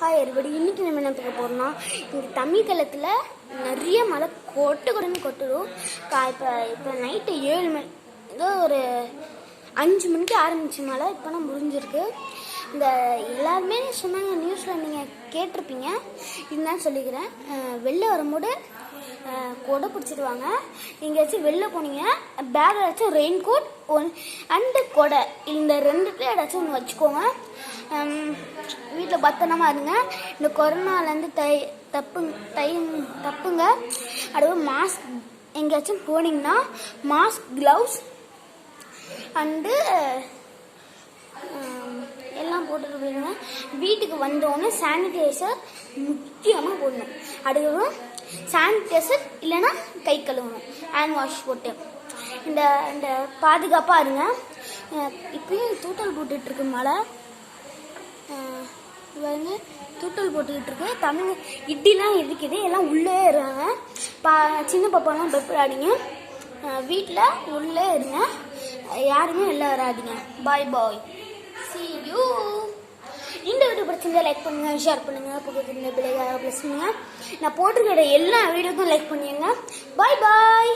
Hi எரிபடி, இன்றைக்கி நம்ம என்ன பார்க்க போகிறோம்னா, இங்கே தமிழ்கலத்தில் நிறைய மழை கொட்டுடும். இப்போ நைட்டு 7 மணி ஏதோ ஒரு 5 மணிக்கு ஆரம்பித்த மழை இப்போ தான் முடிஞ்சிருக்கு. இந்த எல்லாருமே சொன்னாங்க, நியூஸில் நீங்கள் கேட்டிருப்பீங்க, இதுதான் சொல்லிக்கிறேன். வெளில வரும்போது கொடை பிடிச்சிடுவாங்க. எங்கேயாச்சும் வெளில போனீங்க, பேக் ஏதாச்சும் ரெயின் கோட் அண்டு கொடை, இந்த ரெண்டுத்துல ஏதாச்சும் ஒன்று வச்சுக்கோங்க. வீட்டில் பத்திரமா இருங்க. இந்த கொரோனாலேருந்து தப்புங்க. அடுத்து மாஸ்க், எங்கேயாச்சும் போனீங்கன்னா மாஸ்க், க்ளவுஸ் அண்டு எல்லாம் போட்டுட்டு போயிடுங்க. வீட்டுக்கு வந்தோடனே சானிடைசர் முக்கியமாக போடணும். அடுத்து சானிடைசர் இல்லைன்னா கை கழுவணும், ஹேண்ட் வாஷ் போட்டு. இந்த பாதுகாப்பாக இருங்க. இப்பயும் தூட்டல் போட்டுட்ருக்கு மழை. வந்து தூட்டல் போட்டுக்கிட்டு இருக்கு. தமிழ் இட்டிலாம் இருக்குது, எல்லாம் உள்ளே இருக்காங்க. சின்ன பாப்பாலாம் பயப்படாதீங்க, வீட்டில் உள்ளே இருங்க, யாருமே வெளில வராதிங்க. பாய் பாய், see you. இந்த வீடியோ பிடிச்சிருந்தா லைக் பண்ணுங்க, ஷேர் பண்ணுங்க, பக்கத்துல பிள்ளைங்க ப்ளஸ் பண்ணுங்க. நான் போட்டிருக்கிற எல்லா வீடியோக்கும் லைக் பண்ணிடுங்க. பாய் பாய்.